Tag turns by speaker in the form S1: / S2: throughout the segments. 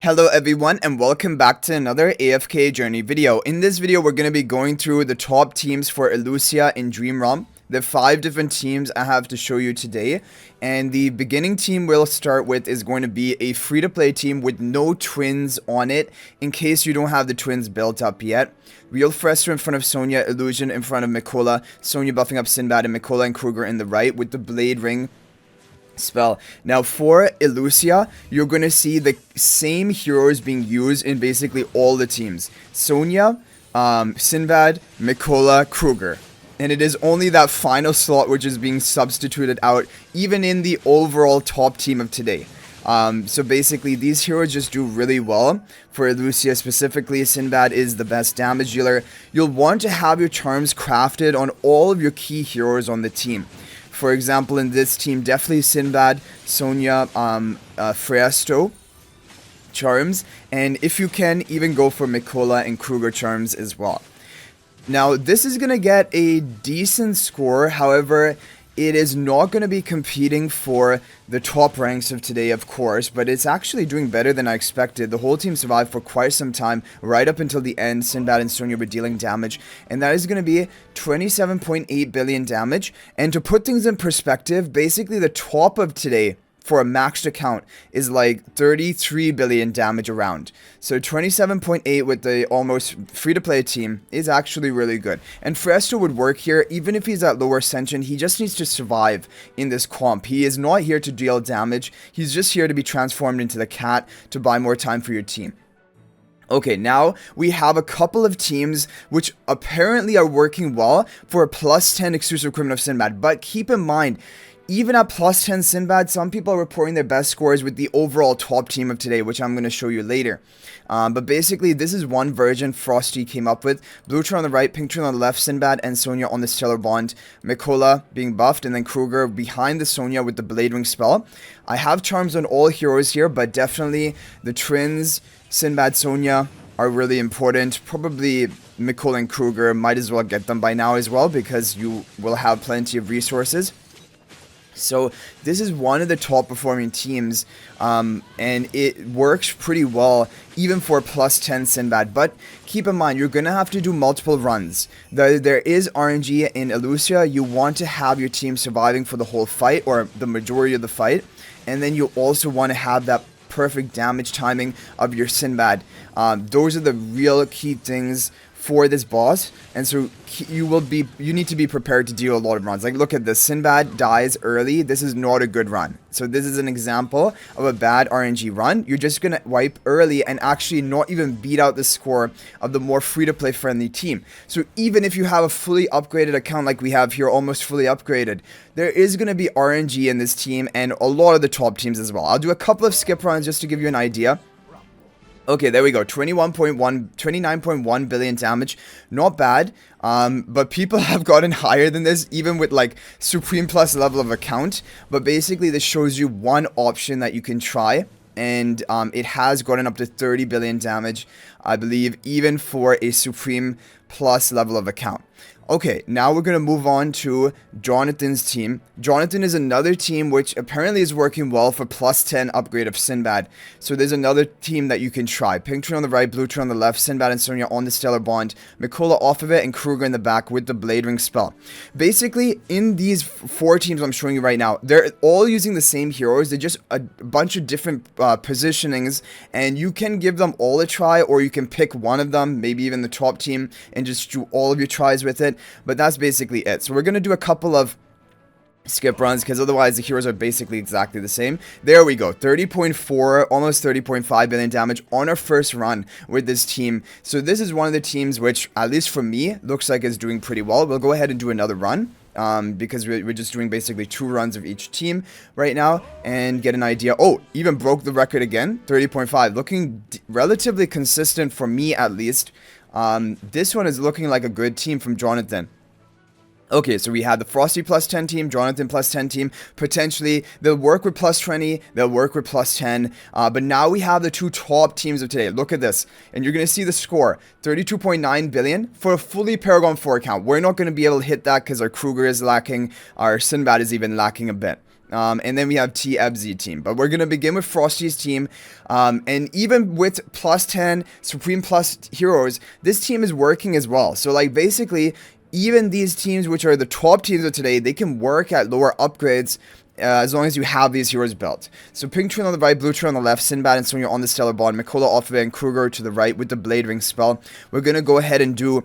S1: Hello everyone and welcome back to another AFK journey video. In this video we're going to be going through the top teams for Illucia in Dream Realm. The 5 different teams I have to show you today, and the beginning team we'll start with is going to be a free-to-play team with no twins on it, in case you don't have the twins built up yet. Real Frester in front of Sonya, Illusion in front of Mikola, Sonya buffing up Sinbad, and Mikola and Kruger in the right with the Blade Ring spell. Now for Illucia, you're going to see the same heroes being used in basically all the teams. Sonya, Sinbad, Mikola, Kruger. And it is only that final slot which is being substituted out, even in the overall top team of today. So basically these heroes just do really well. For Illucia specifically, Sinbad is the best damage dealer. You'll want to have your charms crafted on all of your key heroes on the team. For example, in this team, definitely Sinbad, Sonya, Fresto charms, and if you can, even go for Mikola and Kruger charms as well. Now, this is going to get a decent score, however, it is not going to be competing for the top ranks of today, of course, but it's actually doing better than I expected. The whole team survived for quite some time, right up until the end. Sinbad and Sonya were dealing damage, and that is going to be 27.8 billion damage. And to put things in perspective, basically the top of today for a maxed account is like 33 billion damage around. So 27.8 with the almost free-to-play team is actually really good. And Fresto would work here, even if he's at lower ascension. He just needs to survive in this comp. He is not here to deal damage. He's just here to be transformed into the cat to buy more time for your team. Okay, now we have a couple of teams which apparently are working well for a plus 10 exclusive equipment of Sinbad. But keep in mind, even at plus 10 Sinbad, some people are reporting their best scores with the overall top team of today, which I'm going to show you later. But basically, this is one version Frosty came up with. Blue Turn on the right, Pink Turn on the left, Sinbad and Sonya on the Stellar Bond. Mikola being buffed, and then Kruger behind the Sonya with the Blade Ring spell. I have charms on all heroes here, but definitely the twins, Sinbad, Sonya, are really important. Probably Mikola and Kruger, might as well get them by now as well, because you will have plenty of resources. So this is one of the top performing teams, and it works pretty well even for plus 10 Sinbad. But keep in mind, you're going to have to do multiple runs. There is RNG in Illucia. You want to have your team surviving for the whole fight, or the majority of the fight, and then you also want to have that perfect damage timing of your Sinbad. Those are the real key things for this boss, and so you need to be prepared to deal a lot of runs. Like, look at this, Sinbad dies early. This is not a good run. So this is an example of a bad RNG run. You're just gonna wipe early and actually not even beat out the score of the more free-to-play friendly team. So even if you have a fully upgraded account like we have here, almost fully upgraded, there is gonna be RNG in this team and a lot of the top teams as well. I'll do a couple of skip runs just to give you an idea. Okay, there we go. 29.1 billion damage. Not bad. But people have gotten higher than this, even with like Supreme Plus level of account. But basically, this shows you one option that you can try. And it has gotten up to 30 billion damage, I believe, even for a Supreme Plus level of account. Okay, now we're going to move on to Jonathan's team. Jonathan is another team which apparently is working well for plus 10 upgrade of Sinbad. So there's another team that you can try. Pink Turn on the right, Blue Turn on the left, Sinbad and Sonya on the Stellar Bond, Mikola off of it, and Kruger in the back with the Blade Ring spell. Basically, in these 4 teams I'm showing you right now, they're all using the same heroes. They're just a bunch of different positionings, and you can give them all a try, or you can pick one of them, maybe even the top team, and just do all of your tries with it. But that's basically it. So we're going to do a couple of skip runs, because otherwise the heroes are basically exactly the same. There we go. 30.4, almost 30.5 billion damage on our first run with this team. So this is one of the teams which, at least for me, looks like is doing pretty well. We'll go ahead and do another run. Because we're just doing basically 2 runs of each team right now and get an idea. Oh, even broke the record again, 30.5, looking relatively consistent for me at least. This one is looking like a good team from Jonathan. Okay, so we had the Frosty plus 10 team, Jonathan plus 10 team. Potentially, they'll work with plus 20, they'll work with plus 10. But now we have the 2 top teams of today. Look at this. And you're going to see the score. 32.9 billion for a fully Paragon 4 account. We're not going to be able to hit that because our Kruger is lacking. Our Sinbad is even lacking a bit. And then we have TFZ team. But we're going to begin with Frosty's team. And even with plus 10 Supreme Plus heroes, this team is working as well. So like basically, even these teams, which are the top teams of today, they can work at lower upgrades as long as you have these heroes built. So Pink Tree on the right, Blue Tree on the left, Sinbad and Sonya on the Stellar Bond, Mikola off of it, and Kruger to the right with the Blade Ring spell. We're going to go ahead and do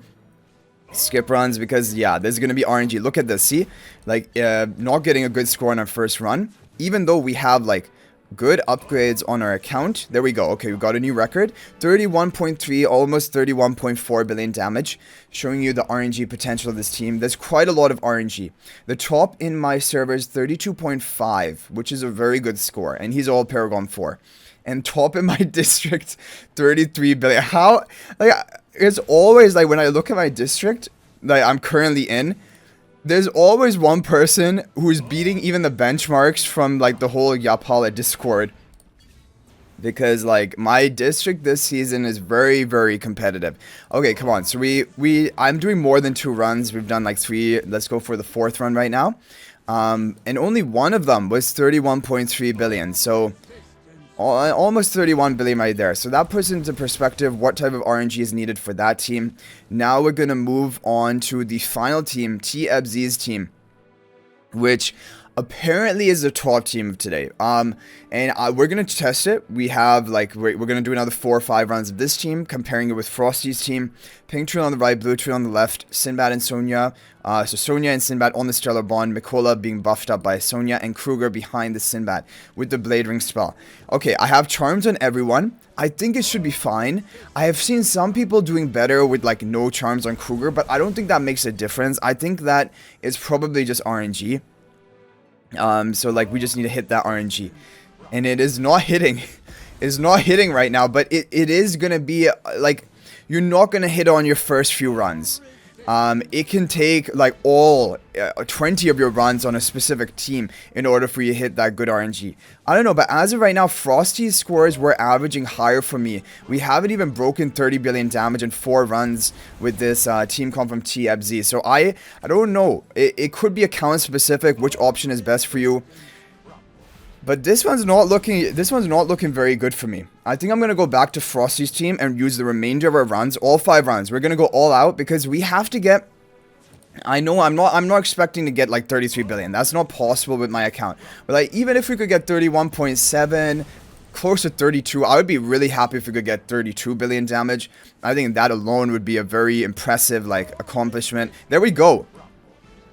S1: skip runs because, yeah, there's going to be RNG. Look at this, see? Like, not getting a good score on our first run, even though we have, like, good upgrades on our account. There we go. Okay, we got a new record. 31.3, almost 31.4 billion damage, showing you the RNG potential of this team. There's quite a lot of RNG. The top in my server is 32.5, which is a very good score, and he's all Paragon 4. And top in my district, 33 billion. How, like, it's always, like, when I look at my district that I'm currently in, there's always one person who's beating even the benchmarks from, like, the whole Yapala Discord. Because, like, my district this season is very, very competitive. Okay, come on. So I'm doing more than 2 runs. We've done, like, 3. Let's go for the 4th run right now. And only one of them was 31.3 billion. So almost 31 billion right there. So that puts into perspective what type of RNG is needed for that team. Now we're going to move on to the final team, TFZ's team, which apparently is the top team of today. And we're going to test it. We have, like, we're going to do another 4 or 5 runs of this team, comparing it with Frosty's team. Pink Tree on the right, Blue Tree on the left, Sinbad and Sonya. So Sonya and Sinbad on the Stellar Bond, Mikola being buffed up by Sonya, and Kruger behind the Sinbad with the Blade Ring spell. Okay, I have charms on everyone. I think it should be fine. I have seen some people doing better with, like, no charms on Kruger, but I don't think that makes a difference. I think that is probably just RNG. So, like, we just need to hit that RNG. And it is not hitting. It's not hitting right now, but it is going to be, like, you're not going to hit on your first few runs. It can take, like, all 20 of your runs on a specific team in order for you to hit that good RNG. I don't know, but as of right now, Frosty's scores were averaging higher for me. We haven't even broken 30 billion damage in 4 runs with this team comp from TFZ. So I don't know. It could be account specific, which option is best for you. But this one's not looking very good for me. I think I'm going to go back to Frosty's team and use the remainder of our runs, all 5 runs. We're going to go all out because we have to get, I know I'm not expecting to get like 33 billion. That's not possible with my account. But like, even if we could get 31.7, close to 32, I would be really happy if we could get 32 billion damage. I think that alone would be a very impressive, like, accomplishment. There we go.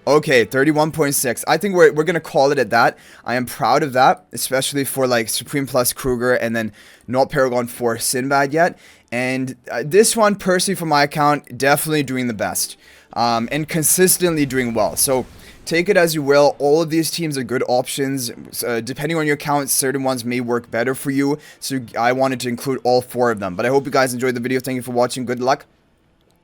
S1: Okay, 31.6. I think we're going to call it at that. I am proud of that, especially for, like, Supreme Plus Kruger and then not Paragon 4 Sinbad yet. And this one, personally, for my account, definitely doing the best. And consistently doing well. So take it as you will. All of these teams are good options. Depending on your account, certain ones may work better for you. So I wanted to include all 4 of them. But I hope you guys enjoyed the video. Thank you for watching. Good luck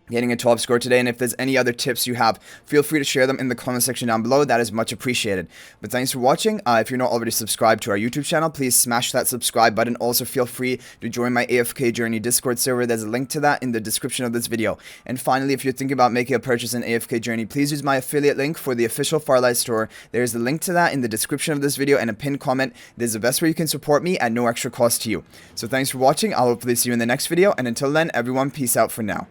S1: getting a top score today, and if there's any other tips you have, feel free to share them in the comment section down below. That is much appreciated. But thanks for watching. If you're not already subscribed to our YouTube channel, please smash that subscribe button. Also, feel free to join my AFK Journey Discord server. There's a link to that in the description of this video. And finally, if you're thinking about making a purchase in AFK Journey, please use my affiliate link for the official Farlight store. There's a link to that in the description of this video and a pinned comment. This is the best way you can support me at no extra cost to you. So thanks for watching. I'll hopefully see you in the next video, and until then, everyone, peace out for now.